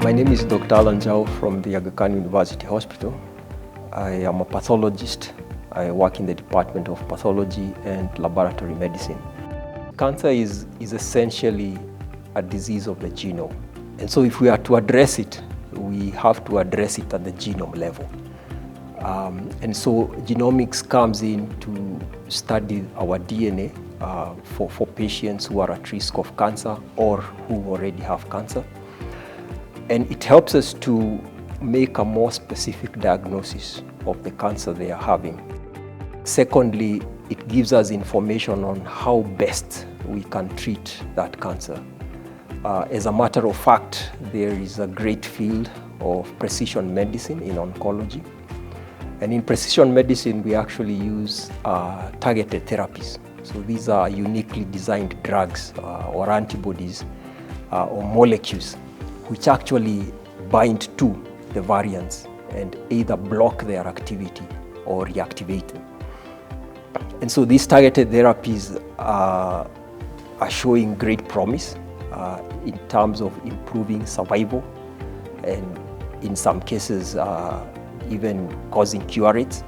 My name is Dr. Allan Njau from the Aga Khan University Hospital. I am a pathologist. I work in the Department of Pathology and Laboratory Medicine. Cancer is essentially a disease of the genome. And so if we are to address it, we have to address it at the genome level. And so genomics comes in to study our DNA for patients who are at risk of cancer or who already have cancer. And it helps us to make a more specific diagnosis of the cancer they are having. Secondly, it gives us information on how best we can treat that cancer. As a matter of fact, there is a great field of precision medicine in oncology. And in precision medicine, we actually use targeted therapies. So these are uniquely designed drugs or antibodies or molecules which actually bind to the variants and either block their activity or reactivate them. And so these targeted therapies are showing great promise in terms of improving survival and in some cases even causing cures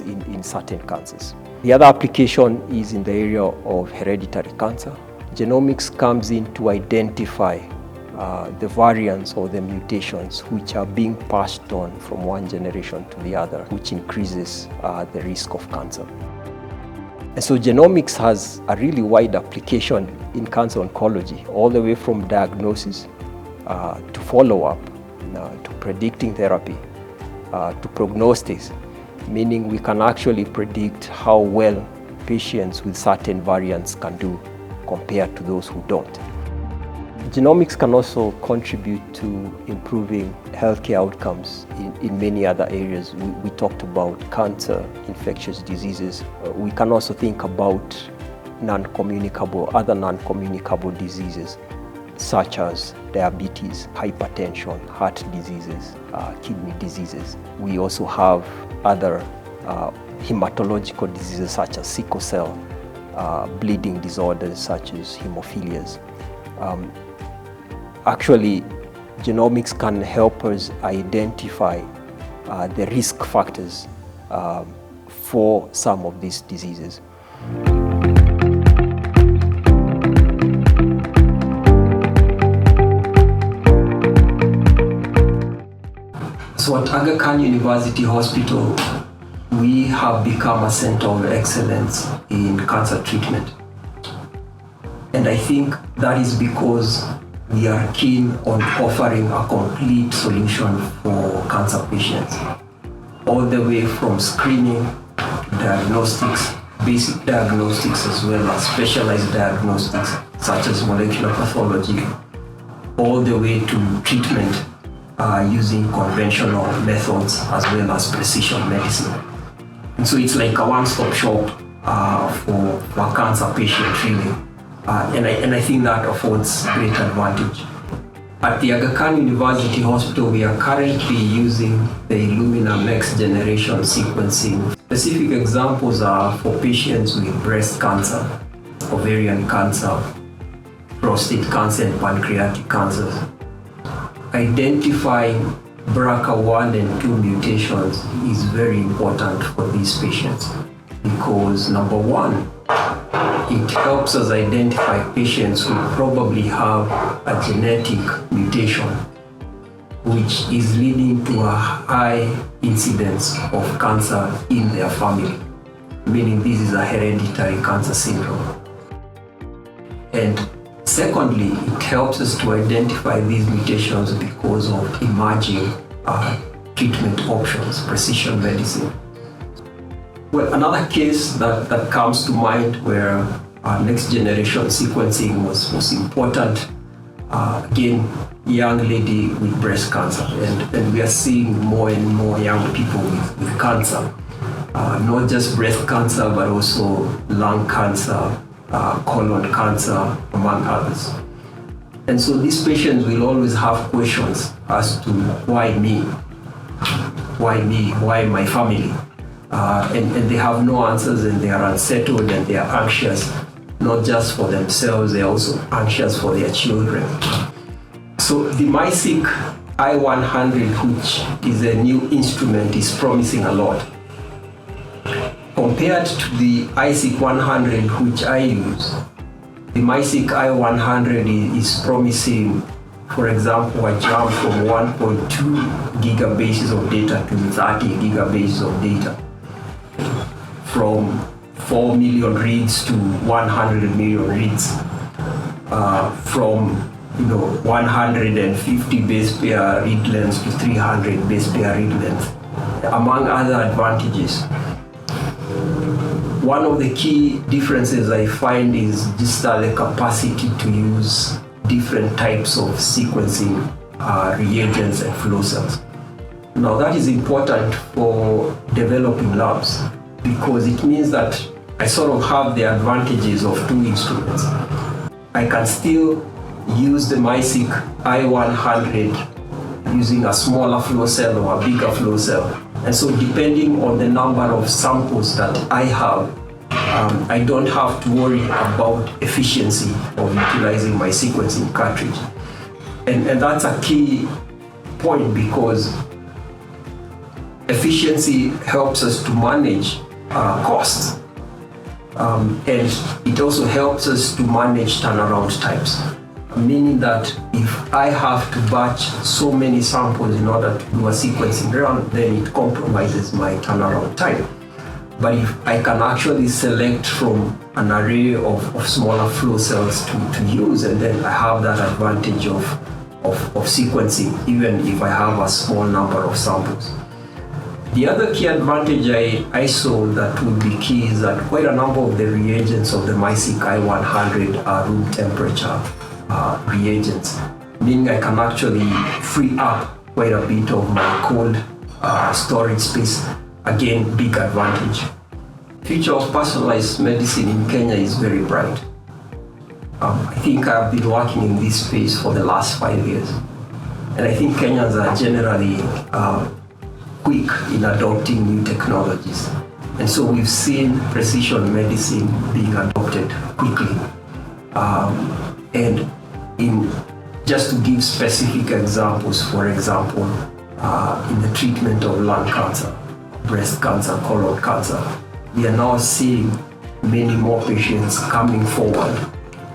in certain cancers. The other application is in the area of hereditary cancer. Genomics comes in to identify the variants or the mutations which are being passed on from one generation to the other, which increases the risk of cancer. And so genomics has a really wide application in cancer oncology, all the way from diagnosis to follow-up, to predicting therapy, to prognostics, meaning we can actually predict how well patients with certain variants can do compared to those who don't. Genomics can also contribute to improving healthcare outcomes in many other areas. We talked about cancer, infectious diseases. We can also think about other non-communicable diseases, such as diabetes, hypertension, heart diseases, kidney diseases. We also have other hematological diseases such as sickle cell, bleeding disorders such as hemophilias. Actually, genomics can help us identify the risk factors for some of these diseases. So at Aga Khan University Hospital, we have become a center of excellence in cancer treatment. And I think that is because we are keen on offering a complete solution for cancer patients, all the way from screening, diagnostics, basic diagnostics, as well as specialized diagnostics, such as molecular pathology, all the way to treatment using conventional methods, as well as precision medicine. And so it's like a one-stop shop for cancer patients, really. And I think that affords great advantage. At the Aga Khan University Hospital, we are currently using the Illumina next generation sequencing. Specific examples are for patients with breast cancer, ovarian cancer, prostate cancer, and pancreatic cancers. Identifying BRCA1 and 2 mutations is very important for these patients because, number one, it helps us identify patients who probably have a genetic mutation which is leading to a high incidence of cancer in their family, meaning this is a hereditary cancer syndrome. And secondly, it helps us to identify these mutations because of emerging treatment options, precision medicine. Well, another case that comes to mind where next generation sequencing was important, again, young lady with breast cancer, and we are seeing more and more young people with cancer, not just breast cancer, but also lung cancer, colon cancer, among others. And so these patients will always have questions as to why me, why my family? And they have no answers, and they are unsettled, and they are anxious, not just for themselves, they are also anxious for their children. So the MiSeq I100, which is a new instrument, is promising a lot. Compared to the iSeq 100, which I use, the MiSeq I100 is promising, for example, a jump from 1.2 gigabases of data to 30 gigabases of data, from 4 million reads to 100 million reads, from 150 base pair read lengths to 300 base pair read lengths, among other advantages. One of the key differences I find is just the capacity to use different types of sequencing reagents and flow cells. Now that is important for developing labs because it means that I sort of have the advantages of two instruments. I can still use the MiSeq I100 using a smaller flow cell or a bigger flow cell. And so depending on the number of samples that I have, I don't have to worry about efficiency of utilizing my sequencing cartridge. And that's a key point because efficiency helps us to manage costs. And it also helps us to manage turnaround times, meaning that if I have to batch so many samples in order to do a sequencing run, then it compromises my turnaround time. But if I can actually select from an array of smaller flow cells to use, and then I have that advantage of sequencing, even if I have a small number of samples. The other key advantage I saw that would be key is that quite a number of the reagents of the MiSeq I100 are room temperature reagents, meaning I can actually free up quite a bit of my cold storage space. Again, big advantage. Future of personalized medicine in Kenya is very bright. I think I've been working in this space for the last 5 years. And I think Kenyans are generally quick in adopting new technologies. And so we've seen precision medicine being adopted quickly. And just to give specific examples, for example, in the treatment of lung cancer, breast cancer, colon cancer, we are now seeing many more patients coming forward.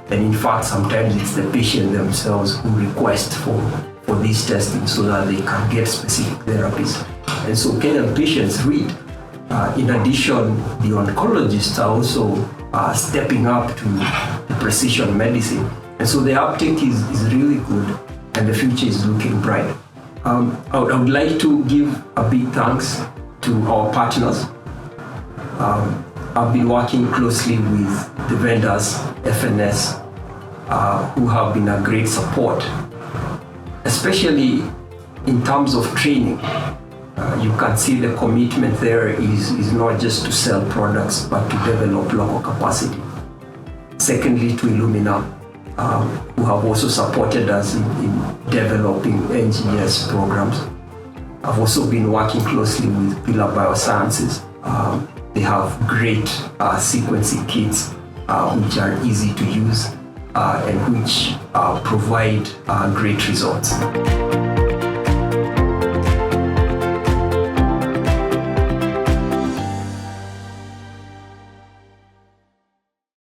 And in fact, sometimes it's the patient themselves who request for this testing so that they can get specific therapies. And so Kenyan patients read. In addition, the oncologists are also stepping up to precision medicine. And so the uptake is really good and the future is looking bright. I would like to give a big thanks to our partners. I've been working closely with the vendors, FNS, who have been a great support, especially in terms of training. You can see the commitment there is not just to sell products, but to develop local capacity. Secondly, to Illumina, who have also supported us in developing NGS programs. I've also been working closely with Pillar Biosciences. They have great sequencing kits which are easy to use and which provide great results.